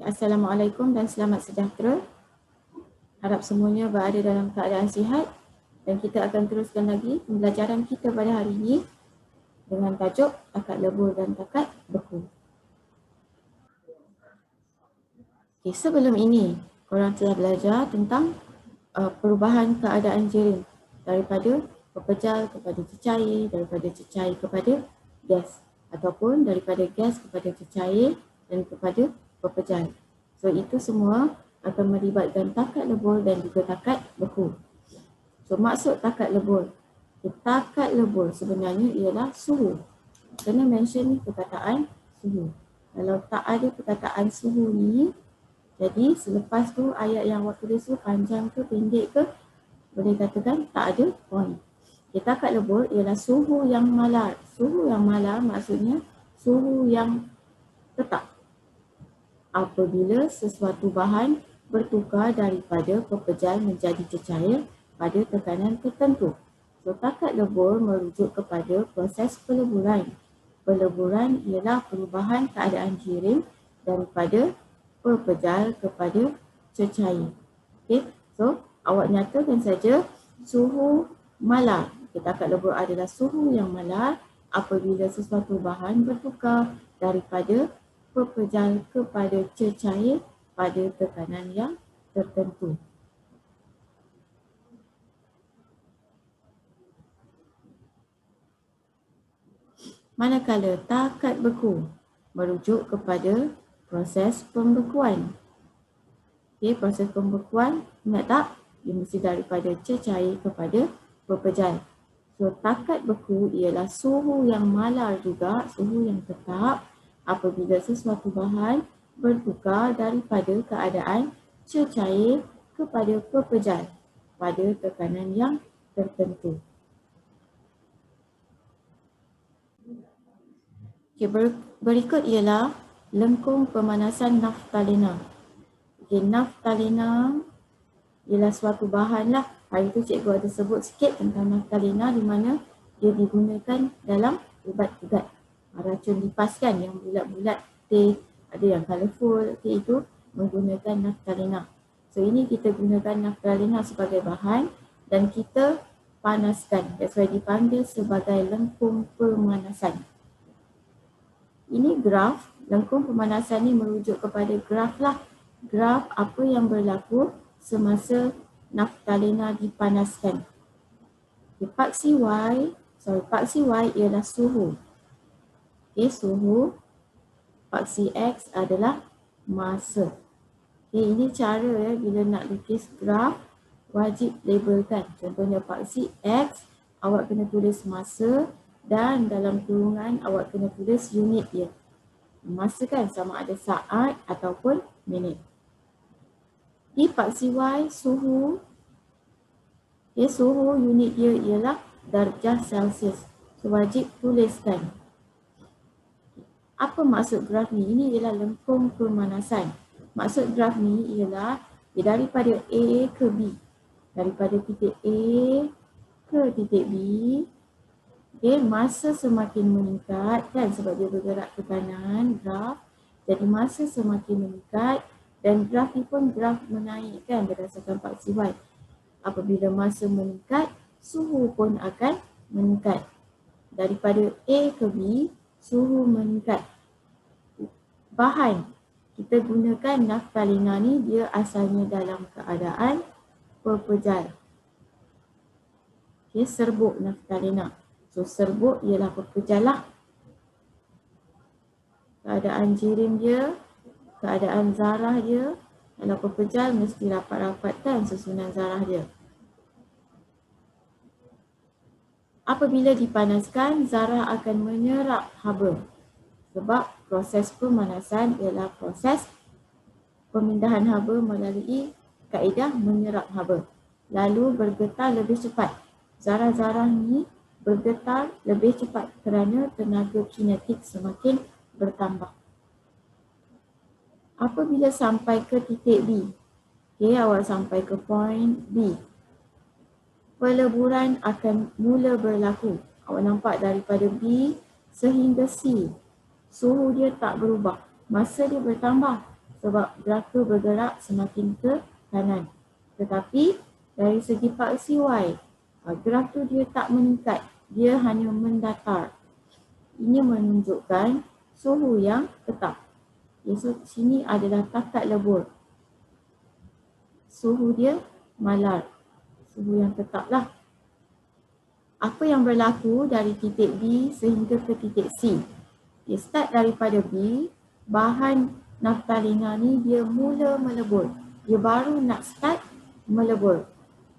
Assalamualaikum dan selamat sejahtera. Harap semuanya berada dalam keadaan sihat dan kita akan teruskan lagi pembelajaran kita pada hari ini dengan tajuk takat lebur dan takat beku. Okay, sebelum ini korang telah belajar tentang perubahan keadaan jirim daripada pepejal kepada cecair, daripada cecair kepada gas ataupun daripada gas kepada cecair dan kepada pepejal. So itu semua akan melibatkan takat lebur dan juga takat beku. So maksud takat lebur, takat lebur sebenarnya ialah suhu. Kena mention ni perkataan suhu. Kalau tak ada perkataan suhu ni, jadi selepas tu ayat yang awak tulis tu panjang ke pendek ke, boleh katakan tak ada point. Takat lebur ialah suhu yang malar. Suhu yang malar maksudnya suhu yang tetap. Apabila sesuatu bahan bertukar daripada pepejal menjadi cecair pada tekanan tertentu. So, takat lebur merujuk kepada proses peleburan. Peleburan ialah perubahan keadaan jirim daripada pepejal kepada cecair. Okay, so awak nyatakan saja suhu malar. Takat lebur adalah suhu yang malar apabila sesuatu bahan bertukar daripada pepejal kepada cecair pada tekanan yang tertentu. Manakala takat beku merujuk kepada proses pembekuan. Okay, proses pembekuan, ingat tak? Dia mesti daripada cecair kepada pepejal. So, takat beku ialah suhu yang malar juga, suhu yang tetap apabila sesuatu bahan bertukar daripada keadaan cecair kepada pepejal pada tekanan yang tertentu. Okay, berikut ialah lengkung pemanasan naftalena. Okay, naftalena ialah suatu bahan lah. Hari tu cikgu ada sebut sikit tentang naftalena di mana dia digunakan dalam ubat-ubat. Racun lipas kan yang bulat-bulat teh, ada yang colourful, teh itu menggunakan naftalena. So ini kita gunakan naftalena sebagai bahan dan kita panaskan. That's why dipanggil sebagai lengkung pemanasan. Ini graf, lengkung pemanasan ni merujuk kepada graf lah. Graf apa yang berlaku semasa naftalena dipanaskan. Okay, paksi Y ialah suhu. Okay, suhu. Paksi X adalah masa. Okay, ini cara bila nak lukis graf, wajib labelkan. Contohnya paksi X, awak kena tulis masa dan dalam kurungan awak kena tulis unit dia. Masa kan sama ada saat ataupun minit. Di paksi Y, suhu. Okay, suhu unit dia ialah darjah Celsius. So, wajib tuliskan. Apa maksud graf ni? Ini ialah lengkung pemanasan. Maksud graf ni ialah daripada A ke B. Daripada titik A ke titik B. Okay, masa semakin meningkat kan sebab dia bergerak ke kanan, graf. Jadi masa semakin meningkat dan graf ni pun graf menaik kan berdasarkan paksi Y. Apabila masa meningkat, suhu pun akan meningkat. Daripada A ke B, suhu meningkat. Bahan kita gunakan naftalena ni dia asalnya dalam keadaan pepejal. Okay, serbuk naftalena. So serbuk ialah pepejal lah. Keadaan jirim dia, keadaan zarah dia. Kalau pepejal mesti rapat-rapatkan susunan zarah dia. Apabila dipanaskan, zarah akan menyerap haba. Sebab proses pemanasan ialah proses pemindahan haba melalui kaedah menyerap haba. Lalu bergetar lebih cepat. Zarah-zarah ni bergetar lebih cepat kerana tenaga kinetik semakin bertambah. Apabila sampai ke titik B, okay, awak sampai ke point B, peleburan akan mula berlaku. Awak nampak daripada B sehingga C, suhu dia tak berubah, masa dia bertambah sebab graf tu bergerak semakin ke kanan. Tetapi dari segi paksi Y, graf tu dia tak meningkat, dia hanya mendatar. Ini menunjukkan suhu yang tetap. So, sini adalah takat lebur. Suhu dia malar, suhu yang tetap lah. Apa yang berlaku dari titik B sehingga ke titik C? Dia start daripada B, bahan naftalina ni dia mula melebur. Dia baru nak start melebur.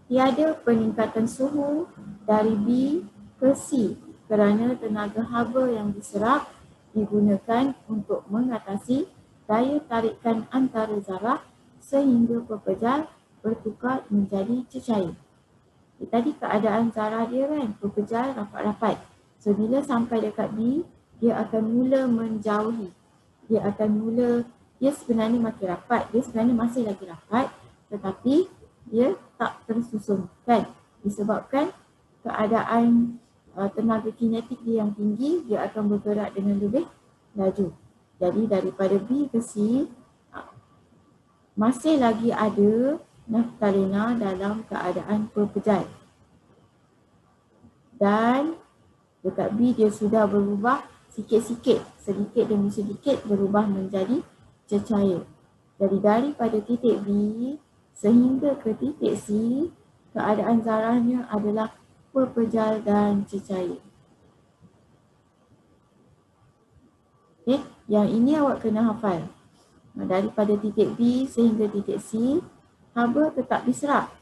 Tiada peningkatan suhu dari B ke C kerana tenaga haba yang diserap digunakan untuk mengatasi daya tarikan antara zarah sehingga pepejal bertukar menjadi cecair. Tadi keadaan zarah dia kan, pepejal rapat-rapat. So bila sampai dekat B, dia akan mula menjauhi. Dia sebenarnya makin rapat, dia sebenarnya masih lagi rapat, tetapi dia tak tersusun kan. Disebabkan keadaan tenaga kinetik dia yang tinggi, dia akan bergerak dengan lebih laju. Jadi daripada B ke C, masih lagi ada naftalina dalam keadaan pepejal. Dan dekat B dia sudah berubah sikit-sikit, sedikit demi sedikit berubah menjadi cecair. Jadi daripada titik B sehingga ke titik C, keadaan zarahnya adalah pepejal dan cecair. Okay, yang ini awak kena hafal. Daripada titik B sehingga titik C, haba tetap diserap.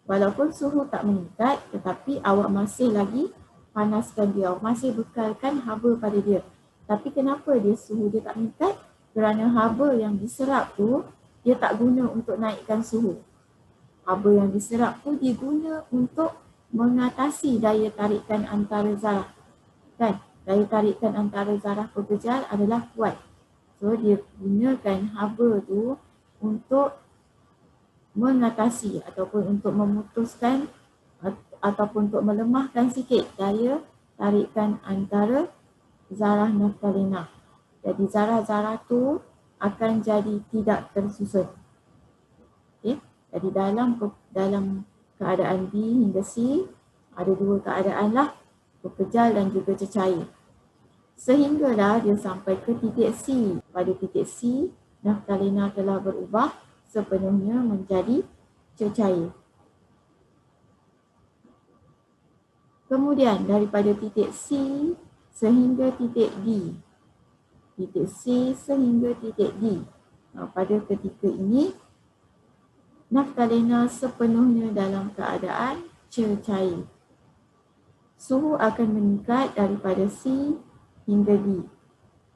Walaupun suhu tak meningkat, tetapi awak masih lagi panaskan dia, awak masih bekalkan haba pada dia. Tapi kenapa suhu dia tak meningkat? Kerana haba yang diserap tu, dia tak guna untuk naikkan suhu. Haba yang diserap tu diguna untuk mengatasi daya tarikan antara zarah. Kan? Daya tarikan antara zarah pepejal adalah kuat. So dia gunakan haba tu untuk mengatasi ataupun untuk memutuskan ataupun untuk melemahkan sikit daya tarikan antara zarah naftalina. Jadi zarah-zarah tu akan jadi tidak tersusun. Okay? Jadi dalam keadaan B hingga C ada dua keadaan lah, pepejal dan juga cecair. Sehinggalah dia sampai ke titik C. Pada titik C, naftalina telah berubah sepenuhnya menjadi cecair. Kemudian daripada titik C sehingga titik D. Titik C sehingga titik D. Pada ketika ini, naftalina sepenuhnya dalam keadaan cecair. Suhu akan meningkat daripada C hingga D.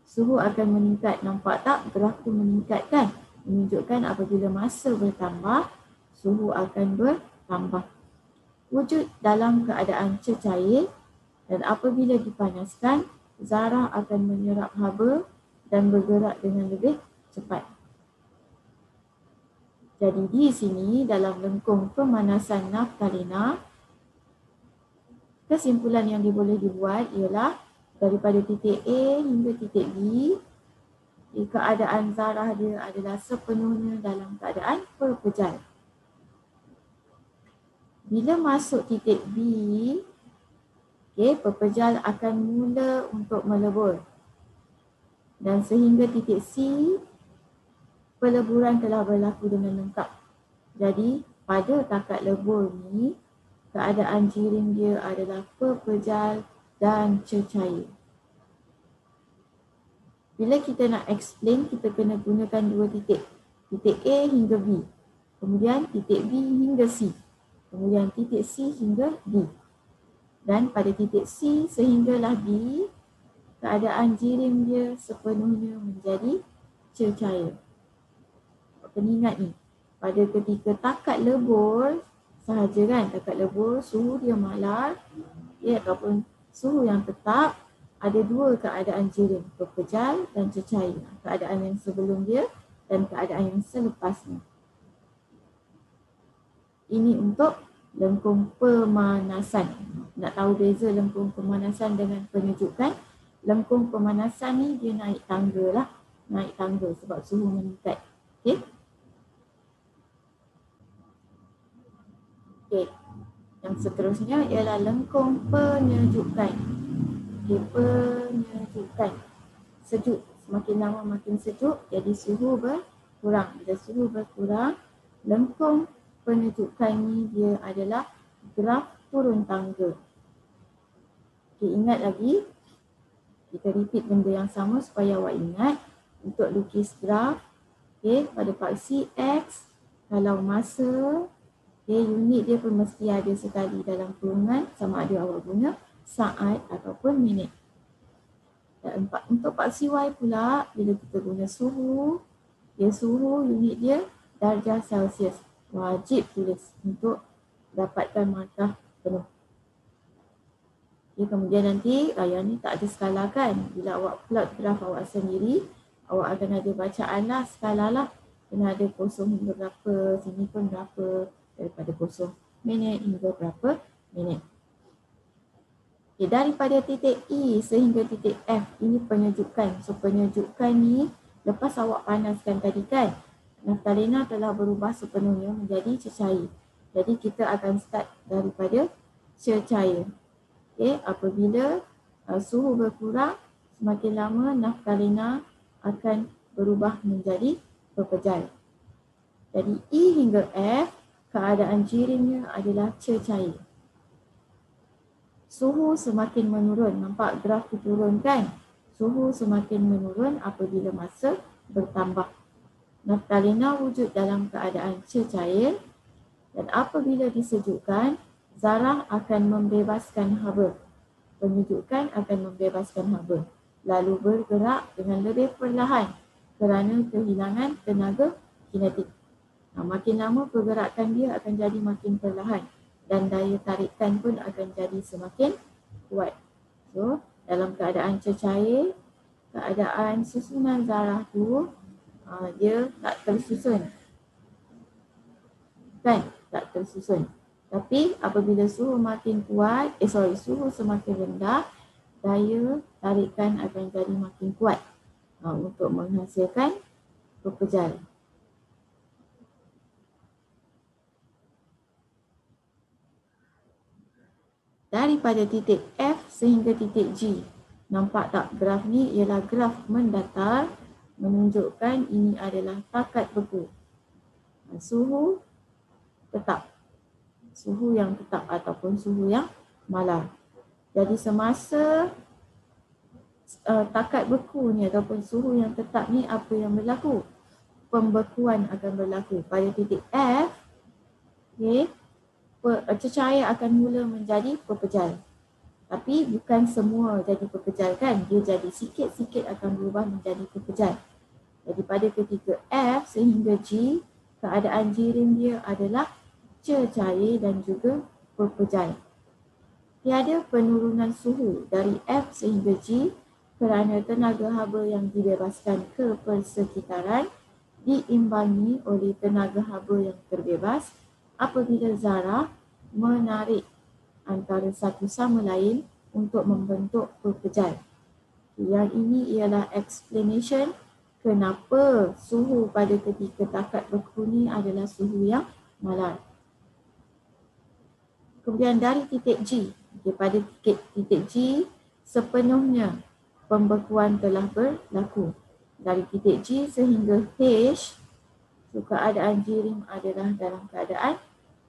Suhu akan meningkat, nampak tak graf tu meningkat kan? Menunjukkan apabila masa bertambah, suhu akan bertambah. Wujud dalam keadaan cecair dan apabila dipanaskan, zarah akan menyerap haba dan bergerak dengan lebih cepat. Jadi di sini dalam lengkung pemanasan naftalina, kesimpulan yang boleh dibuat ialah daripada titik A hingga titik B, keadaan zarah dia adalah sepenuhnya dalam keadaan pepejal. Bila masuk titik B, pepejal akan mula untuk melebur. Dan sehingga titik C, peleburan telah berlaku dengan lengkap. Jadi pada takat lebur ni, keadaan jirim dia adalah pepejal dan cecair. Bila kita nak explain, kita kena gunakan dua titik. Titik A hingga B. Kemudian titik B hingga C. Kemudian titik C hingga D. Dan pada titik C sehinggalah D, keadaan jirim dia sepenuhnya menjadi cecair. Kena ingat ni, pada ketika takat lebur sahaja kan, takat lebur suhu dia malar ataupun suhu yang tetap, ada dua keadaan jirim, pepejal dan cecair. Keadaan yang sebelum dia dan keadaan yang selepasnya. Ini untuk lengkung pemanasan. Nak tahu beza lengkung pemanasan dengan penyejukan? Lengkung pemanasan ni dia naik tangga lah. Naik tangga sebab suhu meningkat. Okey. Okey. Yang seterusnya ialah lengkung penyejukan. Okey, penyejukan. Sejuk. Semakin lama makin sejuk, jadi suhu berkurang. Bila suhu berkurang, lengkung penyejukan ni dia adalah graf turun tangga. Okey, ingat lagi. Kita repeat benda yang sama supaya awak ingat. Untuk lukis graf, okey, pada paksi X, kalau masa, okey, unit dia pun mesti ada sekali dalam kurungan, sama ada awak guna saat ataupun minit. Dan untuk paksi Y pula, bila kita guna suhu, suhu unit dia darjah Celsius. Wajib tulis untuk dapatkan markah penuh. Okay, kemudian nanti yang ni tak ada skala kan. Bila awak plot graf awak sendiri, awak akan ada bacaan lah, skala lah. Kena ada kosong hingga berapa, sini pun berapa, daripada kosong minit hingga berapa minit. Okay, daripada titik E sehingga titik F, ini penyejukan. So penyejukan ni lepas awak panaskan tadi kan, naftalena telah berubah sepenuhnya menjadi cecair. Jadi kita akan start daripada cecair. Okay, apabila suhu berkurang, semakin lama naftalena akan berubah menjadi pepejal. Jadi E hingga F, keadaan jirimnya adalah cecair. Suhu semakin menurun, nampak graf tu turun kan? Suhu semakin menurun apabila masa bertambah. Naftalena wujud dalam keadaan cecair dan apabila disejukkan, zarah akan membebaskan haba. Penyejukan akan membebaskan haba, lalu bergerak dengan lebih perlahan kerana kehilangan tenaga kinetik. Makin lama pergerakan dia akan jadi makin perlahan dan daya tarikan pun akan jadi semakin kuat. So, dalam keadaan cecair, keadaan susunan zarah tu dia tak tersusun. Kan? Tak tersusun. Tapi apabila suhu makin kuat, suhu semakin rendah, daya tarikan akan jadi makin kuat untuk menghasilkan pepejal. Daripada titik F sehingga titik G. Nampak tak graf ni ialah graf mendatar, menunjukkan ini adalah takat beku. Suhu tetap. Suhu yang tetap ataupun suhu yang malar. Jadi semasa takat beku ni ataupun suhu yang tetap ni, apa yang berlaku? Pembekuan akan berlaku. Pada titik F, okay, cecair akan mula menjadi pepejal. Tapi bukan semua jadi pepejal kan. Dia jadi sikit-sikit akan berubah menjadi pepejal. Jadi pada ketika F sehingga G, keadaan jirim dia adalah cecair dan juga pepejal. Tiada penurunan suhu dari F sehingga G kerana tenaga haba yang dibebaskan ke persekitaran diimbangi oleh tenaga haba yang terbebas apabila zarah menarik antara satu sama lain untuk membentuk pepejal. Yang ini ialah explanation kenapa suhu pada ketika takat beku ni adalah suhu yang malar. Kemudian dari titik G, pada titik G sepenuhnya pembekuan telah berlaku. Dari titik G sehingga H, keadaan jirim adalah dalam keadaan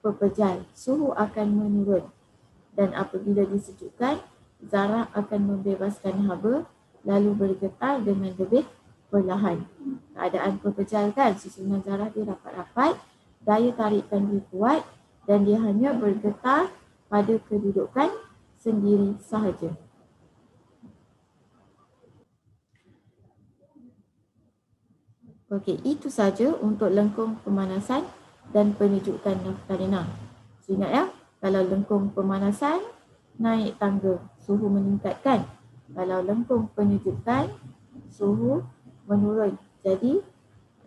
pepejal. Suhu akan menurun dan apabila disejukkan, zarah akan membebaskan haba lalu bergetar dengan lebih perlahan. Keadaan pepejal kan, susunan zarah dia rapat-rapat, daya tarikan dia kuat dan dia hanya bergetar pada kedudukan sendiri sahaja. Okey, itu saja untuk lengkung pemanasan dan penyejukan naftalena. So, ingat ya, kalau lengkung pemanasan, naik tangga, suhu meningkatkan. Kalau lengkung penyejukan, suhu menurun. Jadi,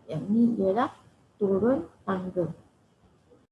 yang ini ialah turun tangga.